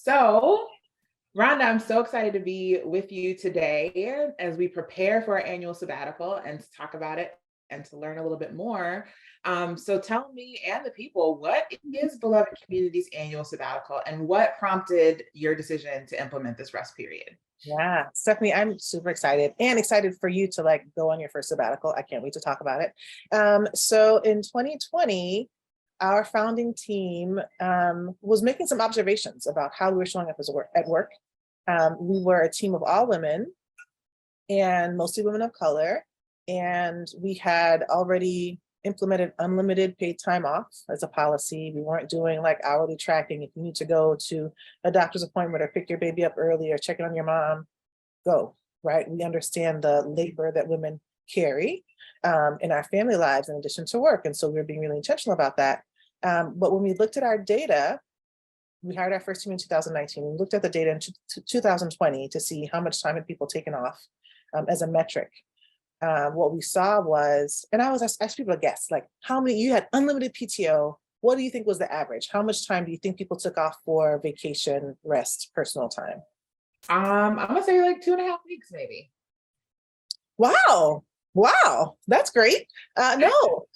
So, Rhonda, I'm so excited to be with you today as we prepare for our annual sabbatical and to talk about it and to learn a little bit more. So, tell me and the people, what is Beloved Community's annual sabbatical and what prompted your decision to implement this rest period? Yeah, Stephanie, I'm super excited and excited for you to go on your first sabbatical. I can't wait to talk about it. So in 2020, our founding team was making some observations about how we were showing up at work. We were a team of all women and mostly women of color. And we had already implemented unlimited paid time off as a policy. We weren't doing hourly tracking. If you need to go to a doctor's appointment or pick your baby up early or check in on your mom, go, right? We understand the labor that women carry in our family lives in addition to work. And so we were being really intentional about that. But when we looked at our data, we hired our first team in 2019. We looked at the data in 2020 to see how much time had people taken off as a metric. What we saw was, and I was asked people to guess, how many, you had unlimited PTO, what do you think was the average? How much time do you think people took off for vacation, rest, personal time? I'm gonna say 2.5 weeks, maybe. Wow, that's great. No,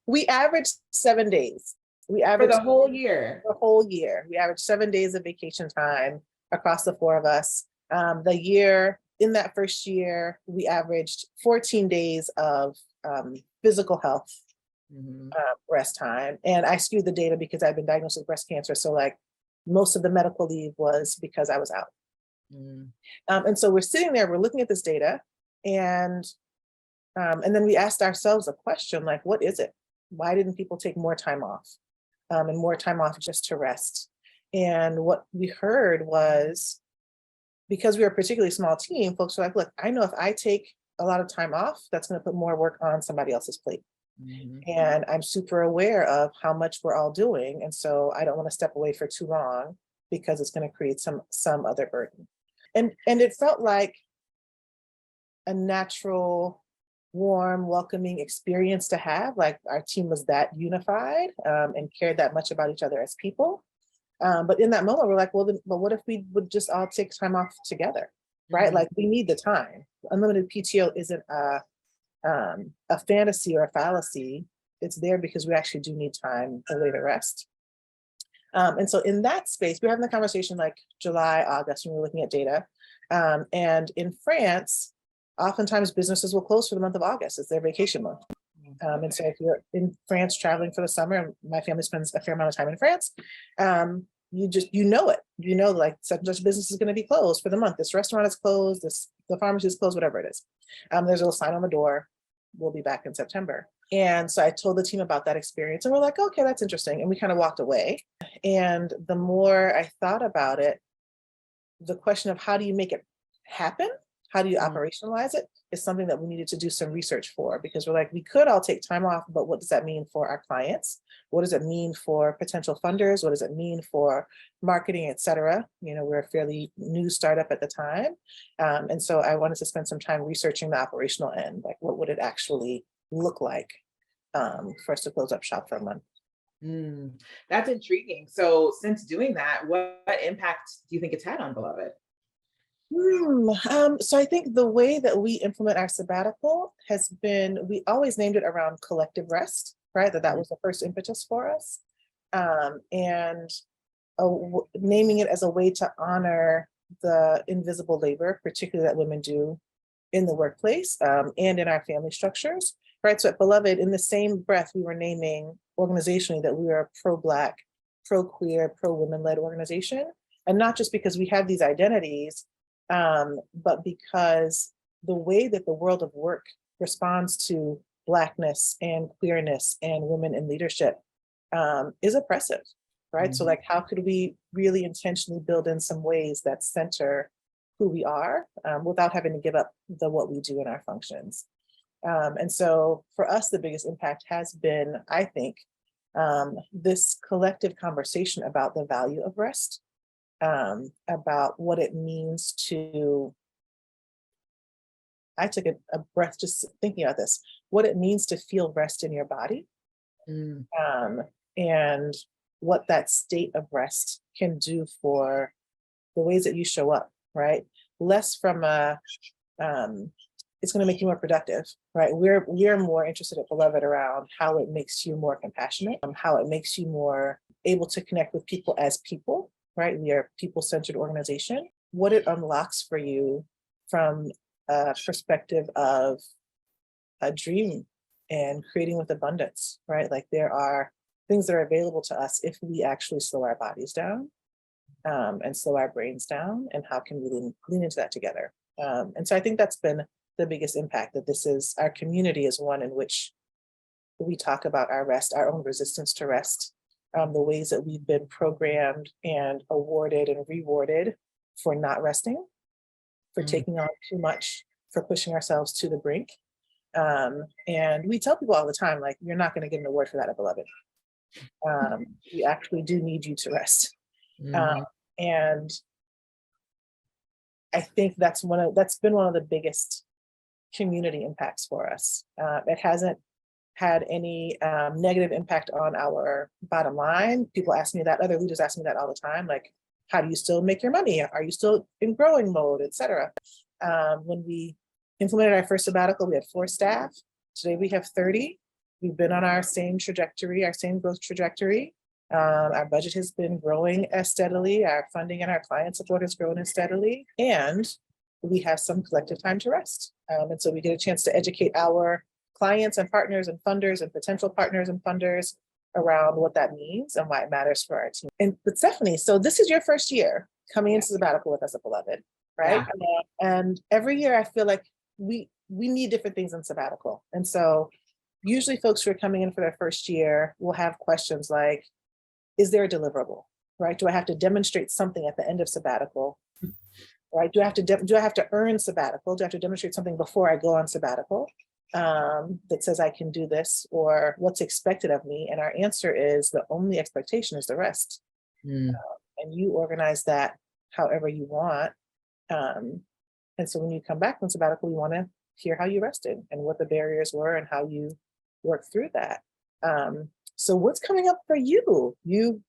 we averaged 7 days. We averaged For the whole year. the whole year. We averaged 7 days of vacation time across the four of us. In that first year, we averaged 14 days of physical health rest time. And I skewed the data because I've been diagnosed with breast cancer. So most of the medical leave was because I was out. And so we're sitting there, we're looking at this data, and then we asked ourselves a question what is it? Why didn't people take more time off and more time off just to rest? And what we heard was, because we were a particularly small team, folks were look, I know if I take a lot of time off, that's going to put more work on somebody else's plate. And I'm super aware of how much we're all doing. And so I don't want to step away for too long because it's going to create some other burden. And it felt like a natural, warm, welcoming experience to have. Our team was that unified and cared that much about each other as people. But in that moment, we're but what if we would just all take time off together, right? We need the time. Unlimited PTO isn't a fantasy or a fallacy. It's there because we actually do need time away to rest. And so in that space, we're having the conversation July, August, when we're looking at data. And in France, oftentimes businesses will close for the month of August. It's their vacation month. And so if you're in France traveling for the summer, and my family spends a fair amount of time in France, you know such business is going to be closed for the month. This restaurant is closed, the pharmacy is closed, whatever it is. There's a little sign on the door, we'll be back in September. And so I told the team about that experience and we're okay, that's interesting. And we kind of walked away. And the more I thought about it, the question of how do you make it happen? How do you operationalize it is something that we needed to do some research for, because we're we could all take time off, but what does that mean for our clients? What does it mean for potential funders? What does it mean for marketing, et cetera? We're a fairly new startup at the time. And so I wanted to spend some time researching the operational end, what would it actually look like for us to close up shop for a month? That's intriguing. So since doing that, what impact do you think it's had on Beloved? So I think the way that we implement our sabbatical has been, we always named it around collective rest, right? That was the first impetus for us. And naming it as a way to honor the invisible labor, particularly that women do in the workplace and in our family structures, right? So at Beloved, in the same breath, we were naming organizationally that we are a pro-Black, pro-queer, pro-women-led organization. And not just because we have these identities, but because the way that the world of work responds to Blackness and queerness and women in leadership is oppressive, right? So how could we really intentionally build in some ways that center who we are without having to give up what we do in our functions? And so for us, the biggest impact has been, I think, this collective conversation about the value of rest, about what it means to, I took a breath just thinking about this, what it means to feel rest in your body. And what that state of rest can do for the ways that you show up, right? Less from a, it's going to make you more productive, right? We're more interested at Beloved around how it makes you more compassionate, how it makes you more able to connect with people as people, right? We are a people-centered organization. What it unlocks for you from a perspective of a dream and creating with abundance, right? Like there are things that are available to us if we actually slow our bodies down and slow our brains down, and how can we lean into that together? And so I think that's been the biggest impact, that this is, our community is one in which we talk about our rest, our own resistance to rest, the ways that we've been programmed and awarded and rewarded for not resting, for taking on too much, for pushing ourselves to the brink. And we tell people all the time, like, you're not going to get an award for that at Beloved. We actually do need you to rest. And I think that's been one of the biggest community impacts for us. It hasn't had any negative impact on our bottom line. People ask me that, other leaders ask me that all the time, like, how do you still make your money? Are you still in growing mode, et cetera? When we implemented our first sabbatical, we had 4 staff. Today we have 30. We've been on our same trajectory, our same growth trajectory. Our budget has been growing as steadily. Our funding and our client support has grown as steadily. And we have some collective time to rest. And so we get a chance to educate our clients and partners and funders and potential partners and funders around what that means and why it matters for our team. But Stephanie, so this is your first year coming into sabbatical with us at Beloved, right? Yeah. And every year I feel like we need different things in sabbatical. And so usually folks who are coming in for their first year will have questions like, is there a deliverable, right? Do I have to demonstrate something at the end of sabbatical, right? Do I have to earn sabbatical? Do I have to demonstrate something before I go on sabbatical that says I can do this, or what's expected of me? And our answer is the only expectation is the rest. And you organize that however you want. And so when you come back from sabbatical, we want to hear how you rested and what the barriers were and how you worked through that. So what's coming up for you? You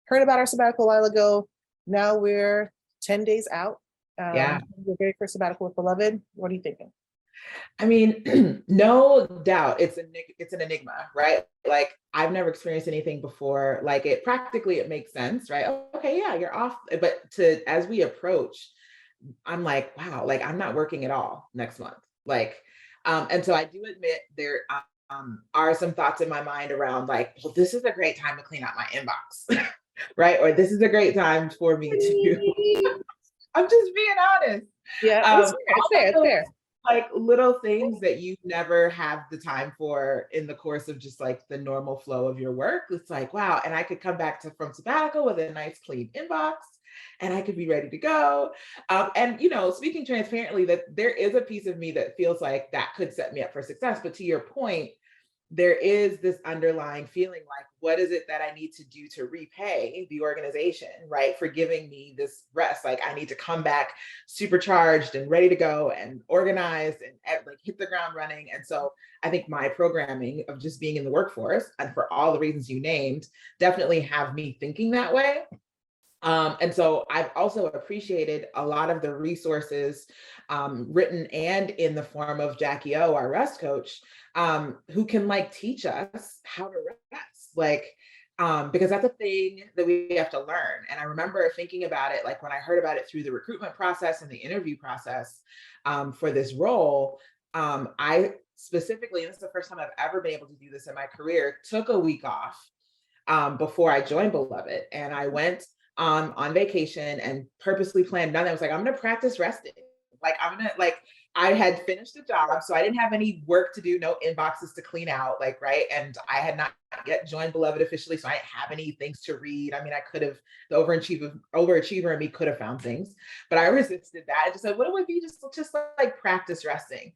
heard about our sabbatical a while ago. Now we're 10 days out. Your very first sabbatical with Beloved. What are you thinking? I mean, no doubt it's an enigma, right? Like, I've never experienced anything before. Like, it makes sense, right? Okay, yeah, you're off. But as we approach, I'm like, wow, like, I'm not working at all next month. Like, and so I do admit there are some thoughts in my mind around, like, well, this is a great time to clean out my inbox, right? Or this is a great time for me to, I'm just being honest. Yeah, it's fair. Like, little things that you never have the time for in the course of just like the normal flow of your work. It's like, wow. And I could come back from sabbatical with a nice clean inbox and I could be ready to go. And, speaking transparently, that there is a piece of me that feels like that could set me up for success. But to your point, there is this underlying feeling like, what is it that I need to do to repay the organization, right, for giving me this rest? Like, I need to come back supercharged and ready to go and organized and like hit the ground running. And so I think my programming of just being in the workforce, and for all the reasons you named, definitely have me thinking that way. And so I've also appreciated a lot of the resources written and in the form of Jackie O, our rest coach, who can like teach us how to rest, like, because that's a thing that we have to learn. And I remember thinking about it, like when I heard about it through the recruitment process and the interview process for this role, I specifically, and this is the first time I've ever been able to do this in my career, took a week off before I joined Beloved. And I went on vacation and purposely planned none. I was like, I'm going to practice resting. Like, I had finished the job, so I didn't have any work to do, no inboxes to clean out, like, right. And I had not yet joined Beloved officially, so I didn't have any things to read. I mean, I could have, the overachiever in me could have found things, but I resisted that. I just said, what it would be just like practice resting.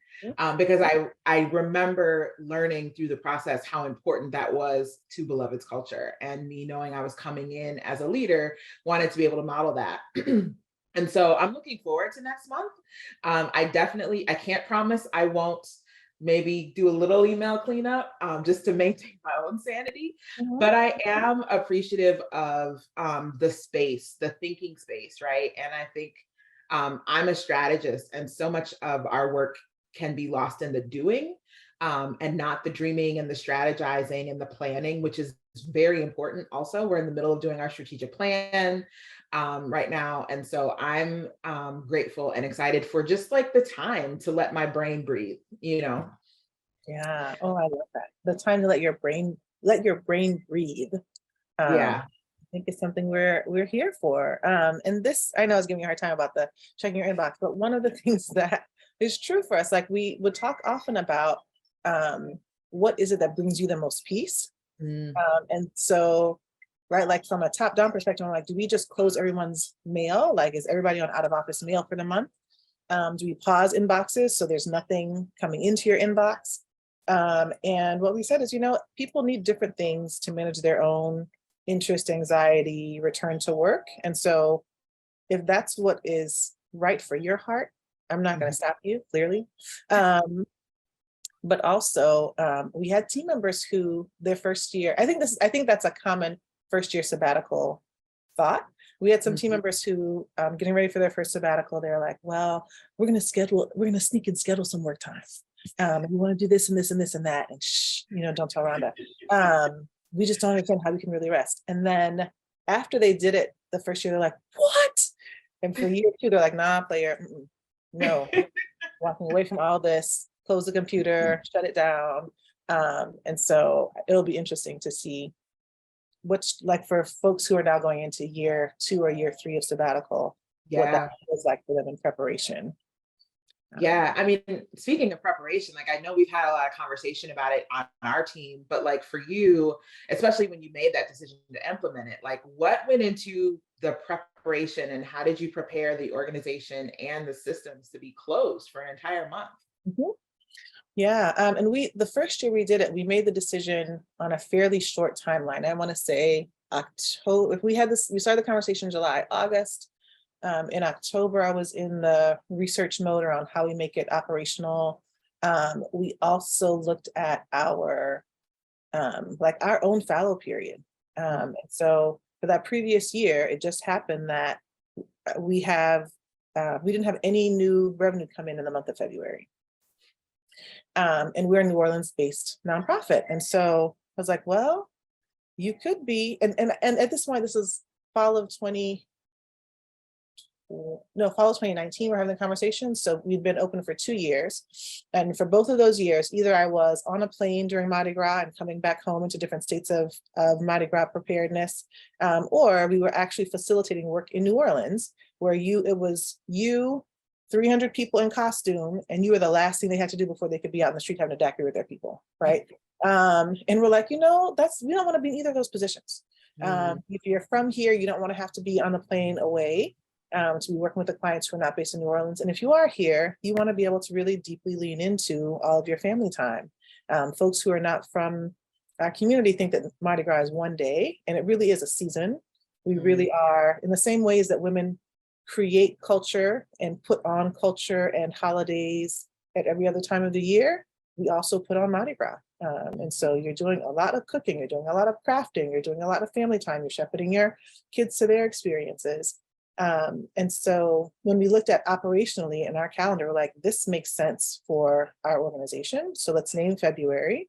Because I remember learning through the process how important that was to Beloved's culture, and me knowing I was coming in as a leader, wanted to be able to model that. And so I'm looking forward to next month. I can't promise I won't maybe do a little email cleanup, just to maintain my own sanity. Mhm. But I am appreciative of the space, the thinking space, right? And I think I'm a strategist, and so much of our work can be lost in the doing, and not the dreaming and the strategizing and the planning, which is very important. Also, we're in the middle of doing our strategic plan right now. And so I'm grateful and excited for just like the time to let my brain breathe, you know? Yeah. Oh, I love that. The time to let your brain breathe. Yeah. I think it's something we're here for. And this, I know I was giving you a hard time about the checking your inbox, but one of the things that is true for us, like we would talk often about what is it that brings you the most peace? Mm. And so, right, like from a top-down perspective, I'm like, do we just close everyone's mail? Like, is everybody on out of office mail for the month? Do we pause inboxes so there's nothing coming into your inbox? And what we said is, people need different things to manage their own interest, anxiety, return to work. And so if that's what is right for your heart, I'm not going Mhm. to stop you, clearly. But also, we had team members who their first year, I think that's a common first year sabbatical thought. We had some team Mhm. members who, getting ready for their first sabbatical, they're like, well, we're going to sneak and schedule some work time. We want to do this and this and this and that. And don't tell Rhonda. We just don't understand how we can really rest. And then after they did it the first year, they're like, what? And for year two, they're like, nah, player, no, walking away from all this, close the computer, shut it down. And so it'll be interesting to see what's like for folks who are now going into year two or year three of sabbatical, what that Yeah. feels like for them in preparation. Yeah, I mean, speaking of preparation, like I know we've had a lot of conversation about it on our team, but like for you, especially when you made that decision to implement it, like what went into the preparation and how did you prepare the organization and the systems to be closed for an entire month? Mhm. Yeah, and the first year we did it, we made the decision on a fairly short timeline. I want to say October. If we started the conversation in July, August. In October, I was in the research mode around how we make it operational. We also looked at our like our own fallow period. And so for that previous year, it just happened that we didn't have any new revenue come in the month of February. And we're a New Orleans based nonprofit. And so I was like, well, you could be, and at this point, this is fall of 2019, we're having the conversation. So we'd been open for 2 years. And for both of those years, either I was on a plane during Mardi Gras and coming back home into different states of Mardi Gras preparedness, or we were actually facilitating work in New Orleans, where it was 300 people in costume, and you were the last thing they had to do before they could be out in the street having a daiquiri with their people, right? And we're like, we don't want to be in either of those positions. Mm. If you're from here, you don't want to have to be on the plane away to be working with the clients who are not based in New Orleans. And if you are here, you want to be able to really deeply lean into all of your family time. Folks who are not from our community think that Mardi Gras is one day, and it really is a season. We really are, in the same ways that women create culture and put on culture and holidays at every other time of the year, we also put on Mardi Gras. And so you're doing a lot of cooking, you're doing a lot of crafting, you're doing a lot of family time, you're shepherding your kids to their experiences. And so when we looked at operationally in our calendar, we're like, this makes sense for our organization. So let's name February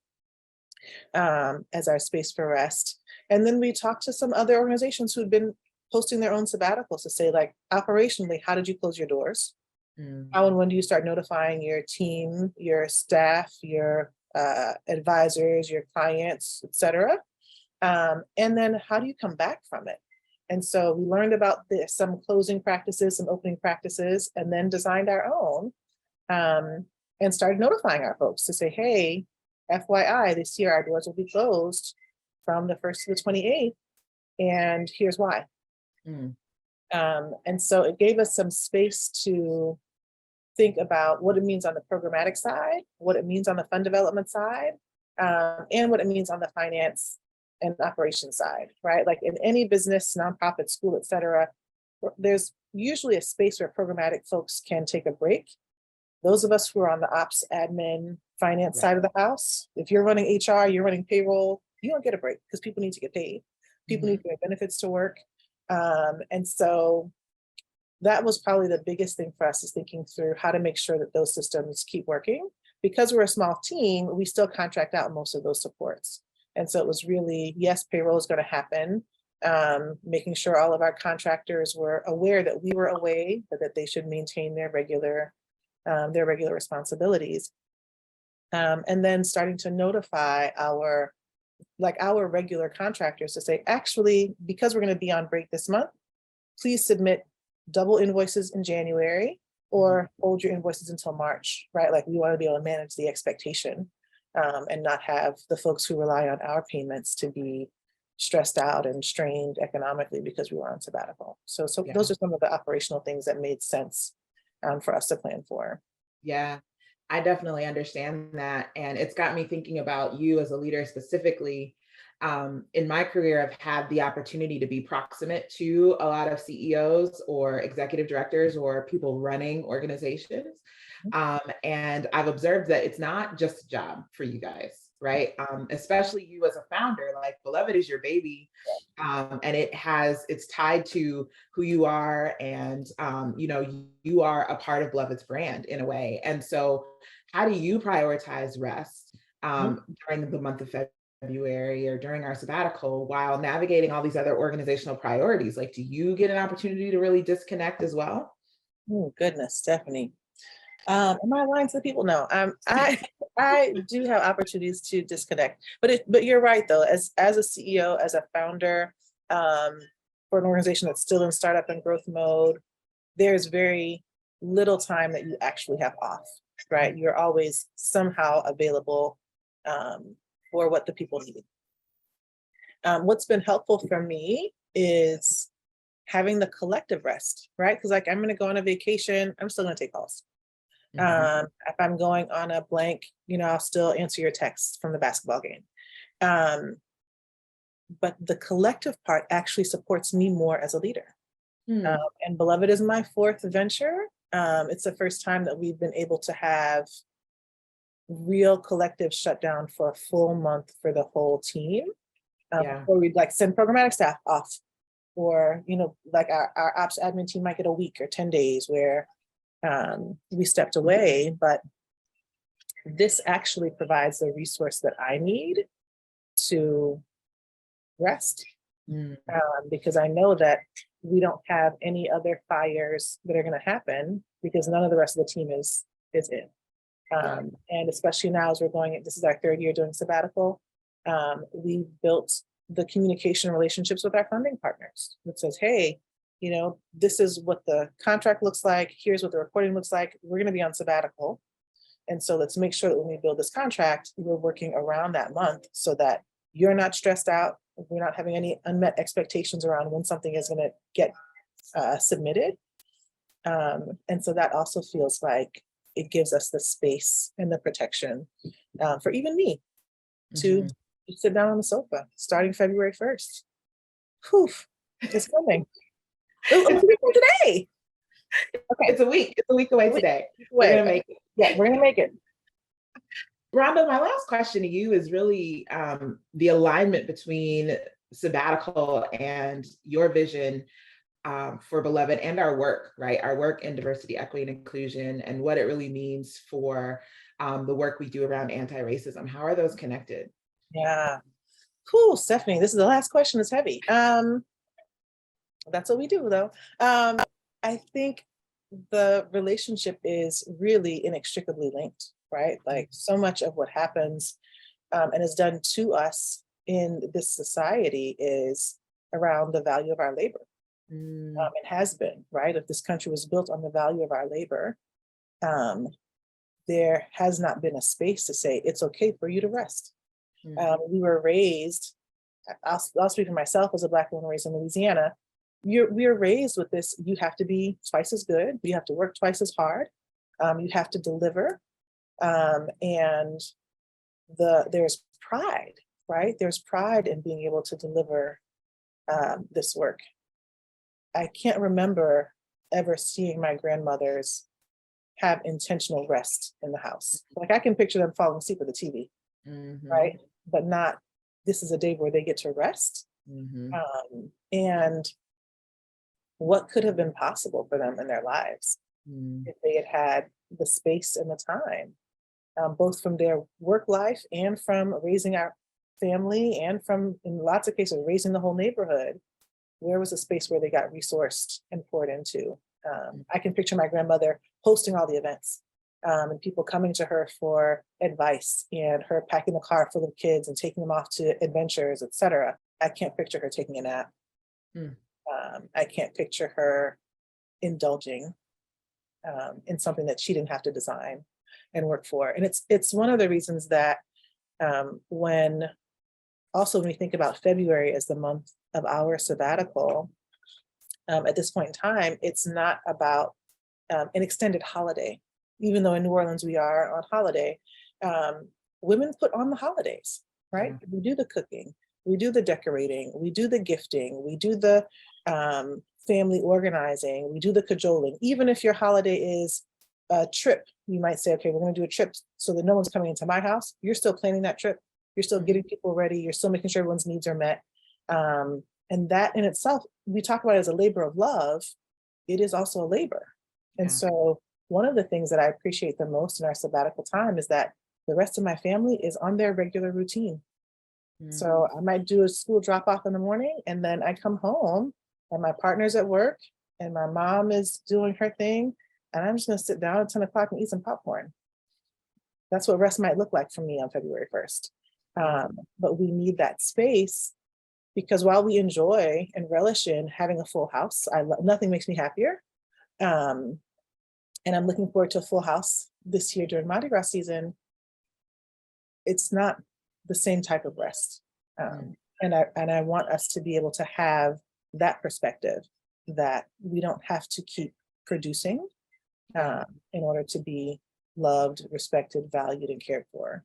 as our space for rest. And then we talked to some other organizations who'd been posting their own sabbaticals to say, like, operationally, how did you close your doors? Mm. How and when do you start notifying your team, your staff, your advisors, your clients, et cetera? And then how do you come back from it? And so we learned about some closing practices, some opening practices, and then designed our own and started notifying our folks to say, hey, FYI, this year our doors will be closed from the 1st to the 28th, and here's why. Mm. And so it gave us some space to think about what it means on the programmatic side, what it means on the fund development side, and what it means on the finance and operations side, right? Like in any business, nonprofit, school, et cetera, there's usually a space where programmatic folks can take a break Those of us who are on the ops, admin, finance side Right. of the house, if you're running HR, you're running payroll, you don't get a break because people need to get paid. People need Mhm. to get benefits to work. And so that was probably the biggest thing for us, is thinking through how to make sure that those systems keep working. Because we're a small team, we still contract out most of those supports. And so it was really, yes, payroll is going to happen. Making sure all of our contractors were aware that we were away, but that they should maintain their regular responsibilities. And then starting to notify our regular contractors to say, actually, because we're going to be on break this month, please submit double invoices in January, or hold your invoices until March, right? Like, we want to be able to manage the expectation, and not have the folks who rely on our payments to be stressed out and strained economically because we were on sabbatical. So Yeah. those are some of the operational things that made sense, for us to plan for. Yeah, I definitely understand that. And it's got me thinking about you as a leader specifically. In my career, I've had the opportunity to be proximate to a lot of CEOs or executive directors or people running organizations. And I've observed that it's not just a job for you guys, right? Especially you as a founder, like Beloved is your baby. And it's tied to who you are, and you are a part of Beloved's brand in a way. And so how do you prioritize rest Mhm. during the month of February or during our sabbatical while navigating all these other organizational priorities? Like, do you get an opportunity to really disconnect as well? Oh, goodness, Stephanie. Am I lying to the people? No. I do have opportunities to disconnect, but you're right though. As a CEO, as a founder, for an organization that's still in startup and growth mode, there's very little time that you actually have off, right? You're always somehow available, for what the people need. What's been helpful for me is having the collective rest, right? Because, like, I'm going to go on a vacation, I'm still going to take calls. Mhm. If I'm going on a blank, I'll still answer your texts from the basketball game. Um, but the collective part actually supports me more as a leader. Um, Hmm. and Beloved is my fourth venture. It's the first time that we've been able to have real collective shutdown for a full month for the whole team. Yeah. Or we'd like send programmatic staff off, or like our ops admin team might get a week or 10 days where we stepped away. But this actually provides the resource that I need to rest, Mm. because I know that we don't have any other fires that are going to happen because none of the rest of the team is in. Yeah. And especially now as we're going, this is our third year doing sabbatical. We built the communication relationships with our funding partners. It says, hey, this is what the contract looks like. Here's what the reporting looks like. We're going to be on sabbatical. And so let's make sure that when we build this contract, we're working around that month so that you're not stressed out. We're not having any unmet expectations around when something is going to get submitted. And so that also feels like it gives us the space and the protection, for even me to Mhm. sit down on the sofa starting February 1st. Whew, it's coming. It's a week from today. Okay, It's a week. It's a week away a week today. We're away. gonna make it. Yeah, we're gonna make it. Rhonda, my last question to you is really the alignment between sabbatical and your vision for Beloved and our work, right? Our work in diversity, equity, and inclusion, and what it really means for the work we do around anti-racism. How are those connected? Yeah. Cool, Stephanie. This is the last question. It's heavy. That's what we do, though. I think the relationship is really inextricably linked, right? Like, so much of what happens and is done to us in this society is around the value of our labor. Mm. It has been, right? If this country was built on the value of our labor, um, there has not been a space to say it's okay for you to rest. Mm. We were raised, I'll speak for myself as a Black woman raised in Louisiana. We are raised with this: you have to be twice as good, you have to work twice as hard, you have to deliver, and there's pride, right? There's pride in being able to deliver this work. I can't remember ever seeing my grandmothers have intentional rest in the house. Like I can picture them falling asleep with the TV, right? But not, this is a day where they get to rest. And what could have been possible for them in their lives if they had had the space and the time, both from their work life and from raising our family and from, in lots of cases, raising the whole neighborhood. Where was a space where they got resourced and poured into? I can picture my grandmother hosting all the events, and people coming to her for advice, and her packing the car full of kids and taking them off to adventures, etc. I can't picture her taking a nap. I can't picture her indulging in something that she didn't have to design and work for. And it's one of the reasons that when we think about February as the month of our sabbatical, at this point in time, it's not about an extended holiday. Even though in New Orleans we are on holiday, women put on the holidays, right? We do the cooking, we do the decorating, we do the gifting, we do the family organizing, we do the cajoling. Even if your holiday is a trip, you might say, okay, we're going to do a trip so that no one's coming into my house. You're still planning that trip. You're still getting people ready. You're still making sure everyone's needs are met. And that in itself, we talk about it as a labor of love. It is also a labor. And so one of the things that I appreciate the most in our sabbatical time is that the rest of my family is on their regular routine. So I might do a school drop off in the morning, and then I come home and my partner's at work and my mom is doing her thing. And I'm just going to sit down at 10 o'clock and eat some popcorn. That's what rest might look like for me on February 1st. But we need that space, because while we enjoy and relish in having a full house, nothing makes me happier. And I'm looking forward to a full house this year during Mardi Gras season. It's not the same type of rest. And I want us to be able to have that perspective, that we don't have to keep producing in order to be loved, respected, valued, and cared for.